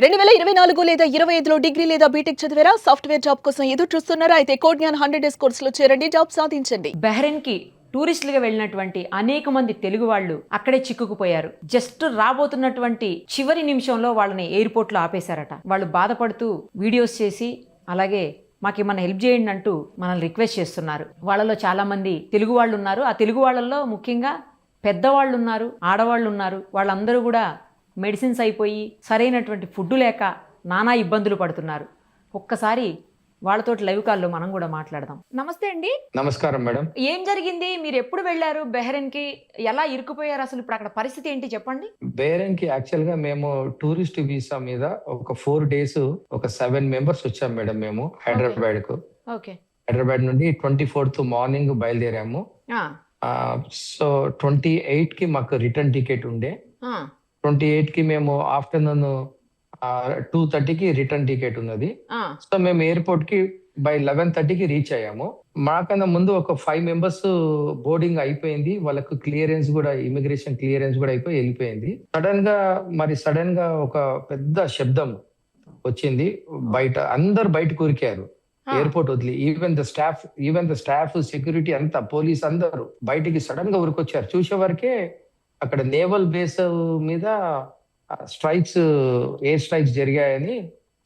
2024 లేదా 25లో డిగ్రీ లేదా బీటెక్ చదివారా? సాఫ్ట్‌వేర్ జాబ్ కోసం ఎదురు చూస్తున్నారా? అయితే కోడ్‌జ్ఞాన్ 100 డేస్ కోర్సులో చేరండి. జాబ్ సాధించండి. బహ్రెయిన్‌కి టూరిస్టులుగా వెళ్ళినటువంటి అనేక మంది తెలుగు వాళ్ళు అక్కడే చిక్కుకుపోయారు. జస్ట్ రాబోతున్నటువంటి చివరి నిమిషంలో వాళ్ళని ఎయిర్పోర్ట్లో ఆపేశారట. వాళ్ళు బాధపడుతూ వీడియోస్ చేసి అలాగే మాకేమన్నా హెల్ప్ చేయండి అంటూ మనల్ని రిక్వెస్ట్ చేస్తున్నారు. వాళ్ళలో చాలా మంది తెలుగు వాళ్ళు ఉన్నారు. ఆ తెలుగు వాళ్ళల్లో ముఖ్యంగా పెద్దవాళ్ళు ఉన్నారు, ఆడవాళ్ళు ఉన్నారు. వాళ్ళందరూ కూడా మెడిసిన్స్ అయిపోయి సరైనటువంటి ఫుడ్ లేక నానా ఇబ్బందులు పడుతున్నారు. ఒక్కసారి వాళ్ళతోటి లైవ్ కాల్లో మనం కూడా మాట్లాడదాం. నమస్తే అండి. నమస్కారం మేడం. ఏం జరిగింది? మీరు ఎప్పుడు వెళ్ళారు బహ్రెయిన్‌కి? ఎలా ఇరుక్కుపోయారు? అసలు ఇప్పుడు అక్కడ పరిస్థితి ఏంటి చెప్పండి? బహ్రెయిన్ కి యాక్చువల్ గా మేము టూరిస్ట్ వీసా మీద ఒక 4 డేస్ ఒక 7 మెంబర్స్ వచ్చాం మేడం. మేము హైదరాబాద్ కు. ఓకే. హైదరాబాద్ నుండి 24th మార్నింగ్ బయలుదేరాము. సో 28 కి మాకు రిటర్న్ టికెట్ ఉండే. 28 కి మేము ఆఫ్టర్నూన్ 2:30 కి రిటర్న్ టికెట్ ఉన్నది. సో మేము ఎయిర్పోర్ట్ కి బై 11:30 కి రీచ్ అయ్యాము. మాకన్నా ముందు ఒక 5 మెంబర్స్ బోర్డింగ్ అయిపోయింది. వాళ్ళకు క్లియరెన్స్ కూడా, ఇమిగ్రేషన్ క్లియరెన్స్ కూడా అయిపోయి వెళ్ళిపోయింది. సడన్ గా ఒక పెద్ద శబ్దం వచ్చింది. బయట అందరు బయట కూరికారు ఎయిర్పోర్ట్ వదిలి. ఈవెన్ ద స్టాఫ్ సెక్యూరిటీ అంతా, పోలీస్ అందరూ బయటికి సడన్ గా ఉరికొచ్చారు. చూసే వరకే అక్కడ నేవల్ బేస్ మీద ఎయిర్ స్ట్రైక్స్ జరిగాయని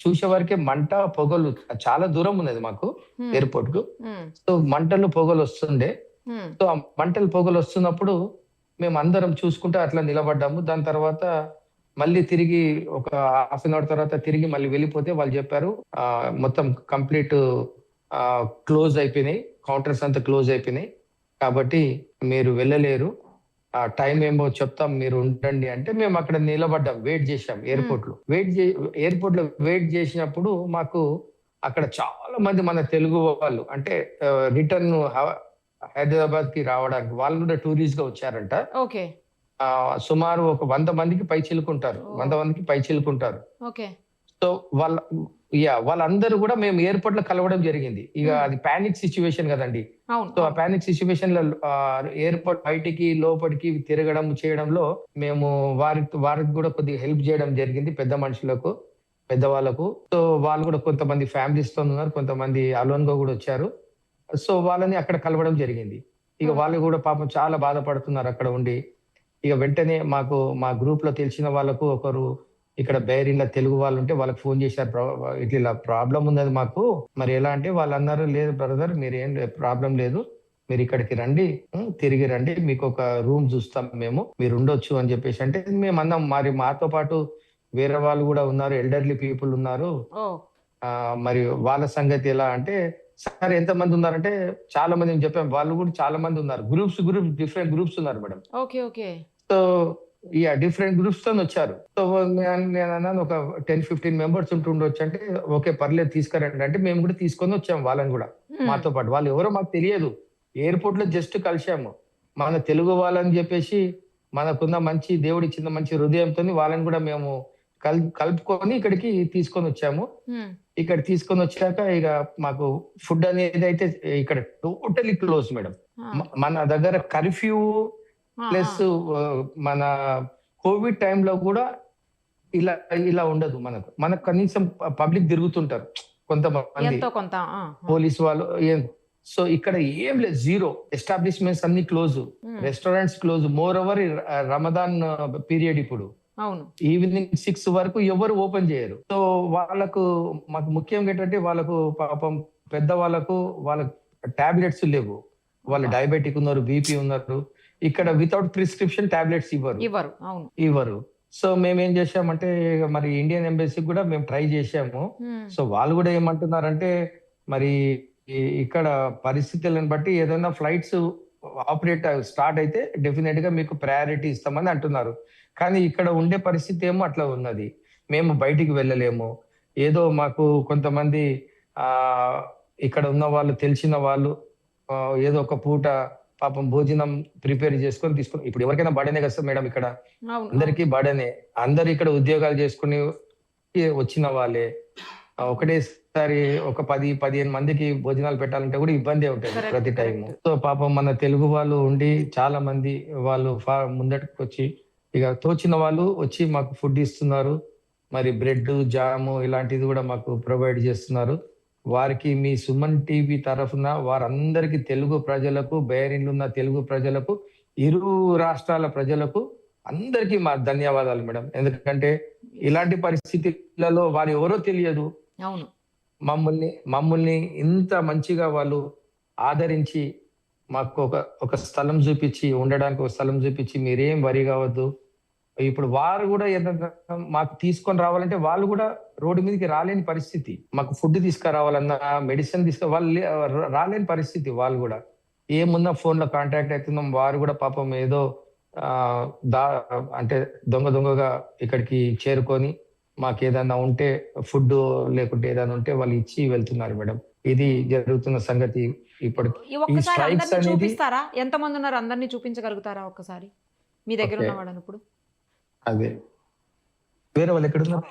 చూసే వరకే మంట, పొగలు, చాలా దూరం ఉన్నది మాకు ఎయిర్పోర్ట్ కు. సో మంటలు, పొగలు వస్తుండే. సో ఆ మంటలు, పొగలు వస్తున్నప్పుడు మేము అందరం చూసుకుంటే అట్లా నిలబడ్డాము. దాని తర్వాత మళ్ళీ తిరిగి ఒక హాఫ్ అన్ అవర్ తర్వాత తిరిగి మళ్ళీ వెళ్ళిపోతే వాళ్ళు చెప్పారు మొత్తం కంప్లీట్ క్లోజ్ అయిపోయినాయి, కౌంటర్స్ అంతా క్లోజ్ అయిపోయినాయి, కాబట్టి మీరు వెళ్ళలేరు, ఆ టైం ఏమో చెప్తాం, మీరు ఉండండి అంటే మేము అక్కడ నిలబడ్డాం, వెయిట్ చేసాం ఎయిర్పోర్ట్ లో. ఎయిర్పోర్ట్ లో వెయిట్ చేసినప్పుడు మాకు అక్కడ చాలా మంది మన తెలుగు వాళ్ళు, అంటే రిటర్న్ హైదరాబాద్ కి రావడానికి వాళ్ళు కూడా టూరిస్ట్ గా వచ్చారంట. ఓకే. సుమారు ఒక 100 మందికి పై చిలుకుంటారు. సో వాళ్ళందరూ కూడా మేము ఎయిర్పోర్ట్ లో కలవడం జరిగింది. ఇక అది పానిక్ సిచ్యువేషన్ కదండి. సో ఆ పానిక్ సిచ్యువేషన్ లో ఎయిర్పోర్ట్ బయటికి లోపలికి తిరగడం చేయడంలో మేము వారికి కూడా కొద్దిగా హెల్ప్ చేయడం జరిగింది, పెద్ద మనుషులకు, పెద్దవాళ్ళకు. సో వాళ్ళు కూడా కొంతమంది ఫ్యామిలీస్ తో ఉన్నారు, కొంతమంది అలోన్ గా కూడా వచ్చారు. సో వాళ్ళని అక్కడ కలవడం జరిగింది. ఇక వాళ్ళు కూడా పాపం చాలా బాధపడుతున్నారు అక్కడ ఉండి. ఇక వెంటనే మా గ్రూప్ లో తెలిసిన వాళ్ళకు ఒకరు ఇక్కడ బహ్రెయిన్ లో తెలుగు వాళ్ళు ఉంటే వాళ్ళకి ఫోన్ చేశారు, ఇట్లా ప్రాబ్లం ఉన్నది మాకు, మరి ఎలా అంటే వాళ్ళు అన్నారు, లేదు బ్రదర్ మీరేం ప్రాబ్లం లేదు, మీరు ఇక్కడికి రండి, తిరిగి రండి, మీకు ఒక రూమ్ చూస్తాం మేము, మీరు ఉండొచ్చు అని చెప్పేసి అంటే మేము అన్నాం. మరి మాతో పాటు వేరే వాళ్ళు కూడా ఉన్నారు, ఎల్డర్లీ పీపుల్ ఉన్నారు, మరి వాళ్ళ సంగతి ఎలా అంటే, సార్ ఎంత మంది ఉన్నారంటే చాలా మంది చెప్పాం. వాళ్ళు కూడా చాలా మంది ఉన్నారు, డిఫరెంట్ గ్రూప్స్ ఉన్నారు మేడం. సో డిఫరెంట్ గ్రూప్స్ తో వచ్చారు. సో నేను అన్నాను ఒక 10-15 మెంబర్స్ ఉంటుండొచ్చు అంటే, ఓకే పర్లేదు తీసుకురండి అంటే మేము కూడా తీసుకొని వచ్చాము వాళ్ళని కూడా మాతో పాటు. వాళ్ళు ఎవరో మాకు తెలియదు, ఎయిర్పోర్ట్ లో జస్ట్ కలిసాము. మన తెలుగు వాళ్ళని చెప్పేసి మనకున్న మంచి దేవుడి ఇచ్చిన మంచి హృదయంతో వాళ్ళని కూడా మేము కలుపుకొని ఇక్కడికి తీసుకొని వచ్చాము. ఇక్కడ తీసుకొని వచ్చాక ఇక మాకు ఫుడ్ అనేది అయితే ఇక్కడ టోటలీ క్లోజ్ మేడం. మన దగ్గర కర్ఫ్యూ ప్లస్ మన కోవిడ్ టైంలో కూడా ఇలా ఉండదు. మనకు కనీసం పబ్లిక్ తిరుగుతుంటారు కొంతమంది పోలీస్ వాళ్ళు. సో ఇక్కడ ఏం లేదు, జీరో. ఎస్టాబ్లిష్మెంట్స్ అన్ని close, restaurants close. More over Ramadan period ఇప్పుడు ఈవినింగ్ 6 వరకు ఎవరు ఓపెన్ చేయరు. సో మాకు ముఖ్యంగా ఏంటంటే వాళ్ళకు పాపం పెద్ద వాళ్ళకు టాబ్లెట్స్ లేవు, వాళ్ళు డయాబెటిక్ ఉన్నారు, బీపీ ఉన్నారు. ఇక్కడ వితౌట్ ప్రిస్క్రిప్షన్ టాబ్లెట్స్ ఇవ్వరు. సో మేమేం చేసామంటే మరి ఇండియన్ ఎంబసీ కూడా మేము ట్రై చేసాము. సో వాళ్ళు కూడా ఏమంటున్నారంటే, మరి ఇక్కడ పరిస్థితులను బట్టి ఏదైనా ఫ్లైట్స్ ఆపరేట్ స్టార్ట్ అయితే డెఫినెట్ గా మీకు ప్రయారిటీ ఇస్తామని అంటున్నారు. కానీ ఇక్కడ ఉండే పరిస్థితి ఏమో అట్లా ఉన్నది, మేము బయటికి వెళ్ళలేము. ఏదో మాకు కొంతమంది ఇక్కడ ఉన్న వాళ్ళు, తెలిసిన వాళ్ళు ఏదో ఒక పూట పాపం భోజనం ప్రిపేర్ చేసుకొని ఇప్పుడు ఎవరికైనా బర్డెనే కదా మేడం, ఇక్కడ అందరికీ బర్డెనే. అందరు ఇక్కడ ఉద్యోగాలు చేసుకుని వచ్చిన వాళ్ళే. ఒకటేసారి ఒక 10-15 మందికి భోజనాలు పెట్టాలంటే కూడా ఇబ్బంది ఉంటుంది ప్రతి టైము. సో పాపం మన తెలుగు వాళ్ళు ఉండి చాలా మంది వాళ్ళు ముందటికి వచ్చి ఇక తోచిన వాళ్ళు వచ్చి మాకు ఫుడ్ ఇస్తున్నారు. మరి బ్రెడ్, జాము ఇలాంటిది కూడా మాకు ప్రొవైడ్ చేస్తున్నారు. వారికి మీ సుమన్ టీవీ తరఫున వారందరికీ, తెలుగు ప్రజలకు, బయరిన్లో ఉన్న తెలుగు ప్రజలకు, ఇరు రాష్ట్రాల ప్రజలకు అందరికీ మా ధన్యవాదాలు మేడం. ఎందుకంటే ఇలాంటి పరిస్థితులలో వారు ఎవరో తెలియదు, అవును, మమ్మల్ని ఇంత మంచిగా వాళ్ళు ఆదరించి మాకు ఒక స్థలం చూపించి, ఉండడానికి ఒక స్థలం చూపించి, మీరేం వరి కావద్దు. ఇప్పుడు వారు కూడా ఏదైనా మాకు తీసుకొని రావాలంటే వాళ్ళు కూడా రోడ్డు మీదకి రాలేని పరిస్థితి. మాకు ఫుడ్ తీసుకురావాలన్నా, మెడిసిన్ వాళ్ళు రాలేని పరిస్థితి. వాళ్ళు కూడా ఏమున్నా ఫోన్ లో కాంటాక్ట్ అవుతున్నాం. వారు కూడా పాపం ఏదో అంటే దొంగగా ఇక్కడికి చేరుకొని మాకు ఏదైనా ఉంటే ఫుడ్, లేకుంటే ఏదైనా ఉంటే వాళ్ళు ఇచ్చి వెళ్తున్నారు మేడం. ఇది జరుగుతున్న సంగతి. ఇప్పుడు చూపిస్తారా? ఎంత మంది ఉన్నారు? అందరినీ చూపించగలుగుతారా ఒక్కసారి మీ దగ్గర ఉన్న వాళ్ళని? ఇప్పుడు అదే వేరే వాళ్ళు ఎక్కడున్నారు?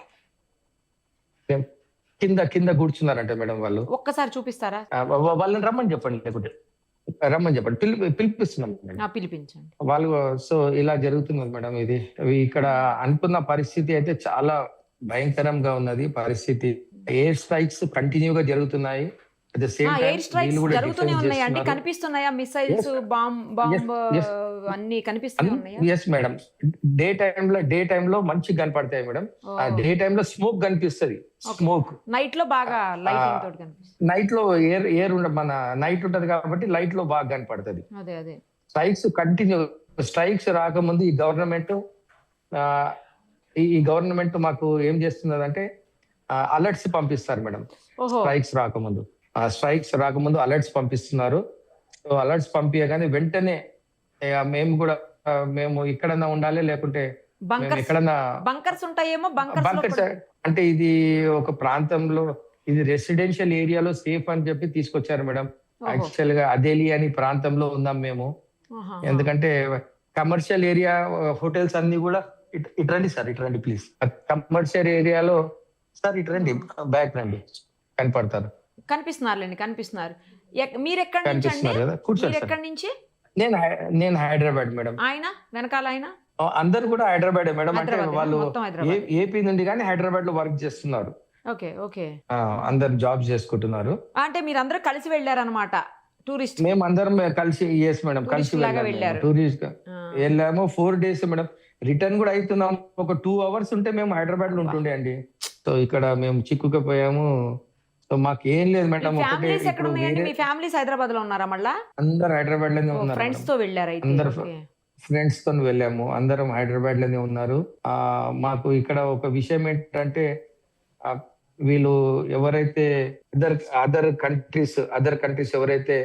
కింద కూర్చున్నారంట మేడం. వాళ్ళు ఒక్కసారి చూపిస్తారా? వాళ్ళని రమ్మని చెప్పండి, లేకుంటే రమ్మని చెప్పండి. పిలిపిస్తున్నాం పిలిపించండి వాళ్ళు. సో ఇలా జరుగుతున్నది మేడం. ఇది ఇక్కడ అనుకున్న పరిస్థితి అయితే చాలా భయంకరంగా ఉన్నది పరిస్థితి. ఎయిర్ స్ట్రైక్స్ కంటిన్యూగా జరుగుతున్నాయి. ఎయిర్ స్ట్రైక్స్ జరుగుతూనే ఉన్నాయి అండి. కనిపిస్తున్నాయా మిసైల్స్, బాంబ్ అన్ని కనిపిస్తున్నాయి? Yes madam. డే టైమ్ లో మంచి కనపడతాయి మేడం. డే టైమ్ లో స్మోక్ కనిపిస్తుంది. స్మోక్ నైట్ లో బాగా లైటింగ్ తోటి కనిపిస్తుంది. నైట్ లో ఎయిర్ మన నైట్ ఉంటది కాబట్టి లైట్ లో బాగా కనపడుతుంది. అదే స్ట్రైక్స్ కంటిన్యూ. స్ట్రైక్స్ రాకముందు ఈ గవర్నమెంట్ మాకు ఏం చేస్తున్నదంటే అలర్ట్స్ పంపిస్తారు మేడం. స్ట్రైక్స్ రాకముందు అలర్ట్స్ పంపిస్తున్నారు. సో అలర్ట్స్ పంపించగానే వెంటనే మేము ఎక్కడన్నా ఉండాలి, లేకుంటే ఎక్కడన్నా బంకర్స్ ఉంటాయేమో. బంకర్స్ అంటే ఇది ఒక ప్రాంతంలో, ఇది రెసిడెన్షియల్ ఏరియాలో సేఫ్ అని చెప్పి తీసుకొచ్చారు మేడం. యాక్చువల్ గా అదేలి అని ప్రాంతంలో ఉన్నాం మేము. ఎందుకంటే కమర్షియల్ ఏరియా, హోటల్స్ అన్ని కూడా ఇట్రండి సార్, ఇట్రండి ప్లీజ్. కమర్షియల్ ఏరియాలో సార్ ఇట్రండి, బ్యాక్ రండి, కనిపిస్తున్నారు. మీరు ఎక్కడి నుంచి అండి? ఎక్కడి నుంచి? నేను హైదరాబాద్ మేడం. ఆయన వెనకాల ఆయన అందరు కూడా హైదరాబాద్ మేడం. అంటే వాళ్ళు ఏపీ నుండి కానీ హైదరాబాద్ లో వర్క్ చేస్తున్నారు. ఓకే. అందరు జాబ్ చేసుకుంటున్నారు. అంటే మీరు అందరూ కలిసి వెళ్ళారనమాట? టూరిస్ట్ మేము అందరం కలిసి, ఎస్ మేడం, కలిసి వెళ్ళాము. టూరిస్ట్ వెళ్ళాము 4 days మేడం. రిటర్న్ కూడా అవుతున్నాం. ఒక 2 hours ఉంటే మేము హైదరాబాద్ లో ఉంటుండే అండి. సో ఇక్కడ మేము చిక్కుకుపోయాము. సో మాకు ఏం లేదు మేడం. మీ ఫ్యామిలీస్ హైదరాబాద్ లో ఉన్నారా? మళ్ళా అందరు హైదరాబాద్ లోనే ఉన్నారు. ఫ్రెండ్స్ తో వెళ్ళారు? అందరు ఫ్రెండ్స్ తో వెళ్ళాము. అందరం హైదరాబాద్ లోనే ఉన్నారు. మాకు ఇక్కడ ఒక విషయం ఏంటంటే, వీళ్ళు ఎవరైతే అదర్ కంట్రీస్ ఎవరైతే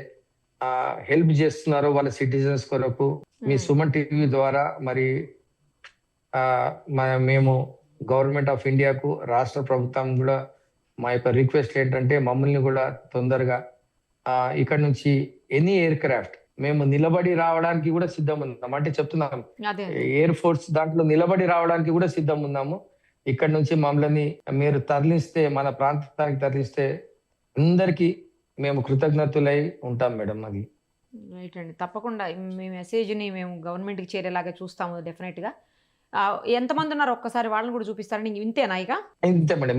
హెల్ప్ చేస్తున్నారో వాళ్ళ సిటిజన్స్ కొరకు మీ సుమన్ టీవీ ద్వారా మరి మేము గవర్నమెంట్ ఆఫ్ ఇండియాకు, రాష్ట్ర ప్రభుత్వం కూడా మా యొక్క రిక్వెస్ట్ ఏంటంటే, మమ్మల్ని కూడా తొందరగా ఇక్కడ నుంచి ఎనీ ఎయిర్ క్రాఫ్ట్ మేము నిలబడి రావడానికి కూడా సిద్ధం ఉన్నాం. అంటే చెప్తున్నాం, ఎయిర్ ఫోర్స్ దాంట్లో నిలబడి రావడానికి కూడా సిద్ధం ఉన్నాము. ఇక్కడ నుంచి మమ్మల్ని మీరు తరలిస్తే, మన ప్రాంతానికి తరలిస్తే అందరికీ మేము కృతజ్ఞతలై ఉంటాం మేడం. అది రైట్ అండి. తప్పకుండా మీ మెసేజ్ని మేము గవర్నమెంట్కి చేరేలాగా చూస్తాము డెఫినెట్ గా. ఎంతమంది ఉన్నారు ఒక్కసారి వాళ్ళని కూడా చూపిస్తారని? ఇంతేనా? ఇంతే మేడం.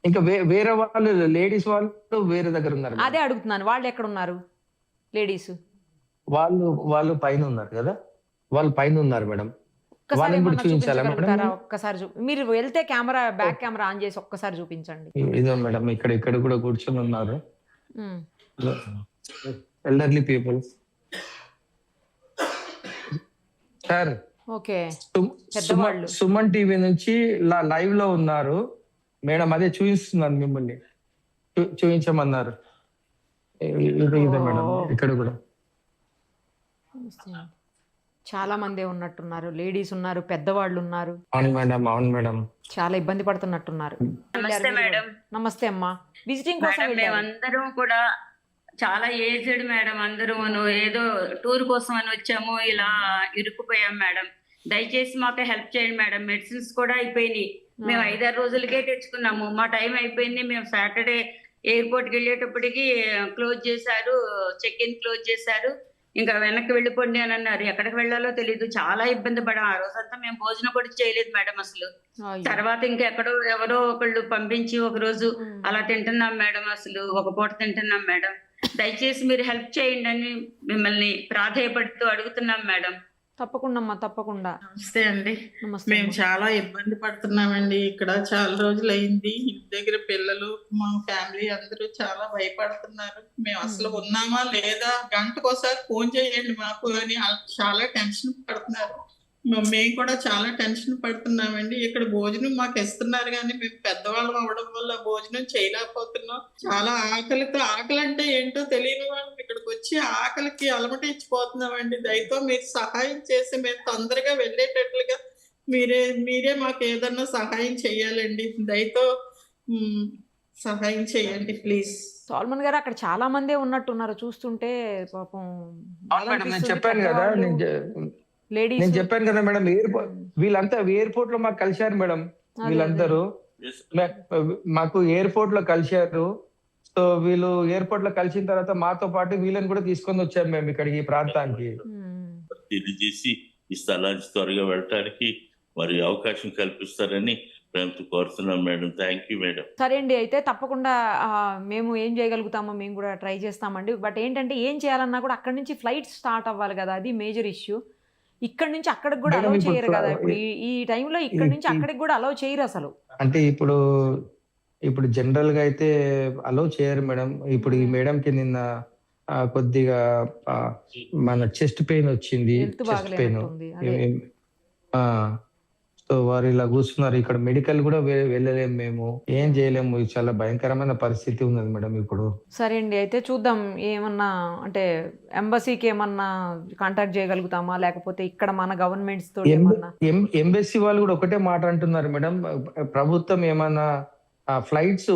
ఇంకా వేరే వాళ్ళు, లేడీస్ వాళ్ళు వేరే దగ్గర ఉన్నారు. అదే అడుగుతున్నాను, వాళ్ళు ఎక్కడ ఉన్నారు లేడీస్? వాళ్ళు పైన ఉన్నారు కదా, వాళ్ళు పైన ఉన్నారు మేడం. ఒక్కసారి మీరు వెళ్తే కెమెరా, బ్యాక్ కెమెరా ఆన్ చేసి ఒక్కసారి చూపించండి. ఇదో మేడం, ఇక్కడ కూడా కూర్చొని ఉన్నారు elderly people sir. Okay, Suman TV నుంచి లైవ్ లో ఉన్నారు మేడం. అదే చూపిస్తున్నాను, మిమ్మల్ని చూపించమన్నారు. ఇదే మేడం, ఇక్కడ కూడా చాలా మంది ఉన్నట్టున్నారు. లేడీస్ ఉన్నారు, పెద్దవాళ్ళు ఉన్నారు. అవును మేడం. చాలా ఇబ్బంది పడుతున్నట్టున్నారు. నమస్తే అమ్మా. విజిటింగ్ కోసం మేమందరం కూడా చాలా ఏజ్డ్ మేడం. అందరూ ఏదో టూర్ కోసం అని వచ్చాము, ఇలా ఇరుక్కుపోయాం మేడం. దయచేసి మాకు హెల్ప్ చేయండి మేడం. మెడిసిన్స్ కూడా అయిపోయినాయి. మేము 5-6 రోజులకే తెచ్చుకున్నాము. మా టైం అయిపోయింది. మేము సాటర్డే ఎయిర్పోర్ట్కి వెళ్ళేటప్పటికి క్లోజ్ చేశారు, చెక్ ఇన్ క్లోజ్ చేశారు. ఇంకా వెనక్కి వెళ్ళిపోండి అని అన్నారు. ఎక్కడికి వెళ్ళాలో తెలియదు. చాలా ఇబ్బంది పడాం. ఆ రోజంతా మేము భోజనం కూడా చేయలేదు మేడం అసలు. అయ్యో. తర్వాత ఇంకెక్కడో ఎవరో ఒకళ్ళు పంపించి ఒక రోజు అలా తింటున్నాం మేడం. అసలు ఒక పూట తింటున్నాం మేడం. దయచేసి మీరు హెల్ప్ చేయండి అని మిమ్మల్ని ప్రాధేయపడుతూ అడుగుతున్నాం మేడం. తప్పకుండా అమ్మా, తప్పకుండా. నమస్తే అండి. నమస్తే మేము అమ్మా. చాలా ఇబ్బంది పడుతున్నామండి. ఇక్కడ చాలా రోజులు అయింది. ఇంటి దగ్గర పిల్లలు, మా ఫ్యామిలీ అందరూ చాలా భయపడుతున్నారు. మేము అసలు ఉన్నామా లేదా, గంటకోసారి ఫోన్ చేయండి మాకు అని చాలా టెన్షన్ పడుతున్నారు. మేము కూడా చాలా టెన్షన్ పడుతున్నామండి. ఇక్కడ భోజనం మాకు ఇస్తున్నారు కానీ మేము పెద్దవాళ్ళం అవడం వల్ల భోజనం చేయలేకపోతున్నాం. చాలా ఆకలి అంటే ఏంటో తెలియని వాళ్ళం ఇక్కడికి వచ్చి ఆకలికి అలమటించిపోతున్నామండి. దయతో మీరు సహాయం చేసి మేము తొందరగా వెళ్ళేటట్లుగా మీరే మాకు ఏదన్నా సహాయం చేయాలండి. దయతో సహాయం చేయండి ప్లీజ్. సాల్మన్ గారు, అక్కడ చాలా మందే ఉన్నట్టున్నారు చూస్తుంటే. పాపం బాధ మేడం, నేను అనిపిస్తుంది. చెప్పాను కదా, పెద్దవాళ్ళు, లేడీస్. నేను చెప్పాను కదా మేడం, వీళ్ళంతా ఎయిర్పోర్ట్ లో మాకు కలిశారు మేడం. వీళ్ళందరూ మాకు ఎయిర్పోర్ట్ లో కలిశారు. సో వీళ్ళు ఎయిర్పోర్ట్ లో కలిసిన తర్వాత మాతో పాటు వీళ్ళని కూడా తీసుకొని వచ్చాము మేము ఇక్కడికి, ఈ ప్రాంతానికి. తెలియజేసి ఈ స్థలానికి త్వరగా వెళ్ళటానికి మరి అవకాశం కల్పిస్తారని ప్రేమతో కోరుతున్నాం మేడం. Thank you madam. సరే అండి, అయితే తప్పకుండా మేము ఏం చేయగలుగుతామో మేము కూడా ట్రై చేస్తామండి. బట్ ఏంటంటే ఏం చేయాలన్నా కూడా అక్కడి నుంచి ఫ్లైట్ స్టార్ట్ అవ్వాలి కదా, అది మేజర్ ఇష్యూ. ఇక్కడ నుంచి అక్కడికి కూడా మేడం, అలౌ ఇప్పుడు చేయరు కదా. ఇప్పుడు ఈ టైంలో ఇక్కడ నుంచి అక్కడికి కూడా అలౌ చేయరు అసలు. అంటే ఇప్పుడు జనరల్ గా అయితే అలౌ చేయరు మేడం. ఇప్పుడు ఈ మేడం కి నిన్న కొద్దిగా మన చెస్ట్ పెయిన్ వచ్చింది. Health chest pain. బాగలేనట్టుంది. అదే. సో వారు ఇలా కూర్చున్నారు. ఇక్కడ మెడికల్ కూడా వెళ్ళలేము, మేము ఏం చేయలేము. ఇది చాలా భయంకరమైన పరిస్థితి ఉన్నది మేడం ఇప్పుడు. సరే అండి, అయితే చూద్దాం. ఏమన్నా అంటే ఎంబసీకి ఏమన్నా కాంటాక్ట్ చేయగలుగుతామా, లేకపోతే ఇక్కడ మన గవర్నమెంట్స్ తో ఏమన్నా. ఎంబసీ వాళ్ళు కూడా ఒకటే మాట అంటున్నారు మేడం, ప్రభుత్వం ఏమన్నా ఫ్లైట్స్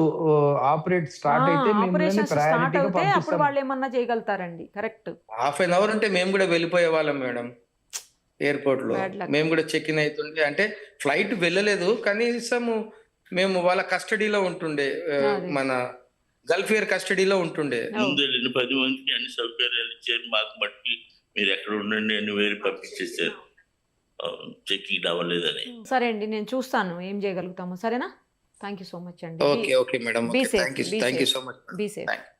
ఆపరేట్ స్టార్ట్ అయితే ఆపరేషన్స్ స్టార్ట్ ప్రయారిటీగా అవుతే అప్పుడు పంపిస్తాం. వాళ్ళు ఏమన్నా చేయగలుగుతారండి. కరెక్ట్. హాఫ్ అన్ అవర్ ఉంటే మేము కూడా వెళ్ళిపోయే వాళ్ళం మేడం. ఎయిర్పోర్ట్ లో Bad luck. మేము కూడా చెక్ ఇన్ అవుతుండే, అంటే ఫ్లైట్ వెళ్ళలేదు కనీసం మేము వాళ్ళ కస్టడీలో ఉంటుండే, అదే. మన గల్ఫ్ ఎయిర్ కస్టడీలో ఉంటుండే. ముందు వెళ్ళిన 10 మందికి అన్ని సౌకర్యాలు ఇచ్చారు. మాకు మట్టికి మీరు ఎక్కడ ఉండండి అని వేరు పంపించేశారు, చెక్కింగ్ అవ్వలేదని. సరే అండి, నేను చూస్తాను ఏం చేయగలుగుతాము. సరేనా? థ్యాంక్ యూ సో మచ్ అండి. Okay madam. Be safe, thank be you safe. So much. Be safe. Thank you.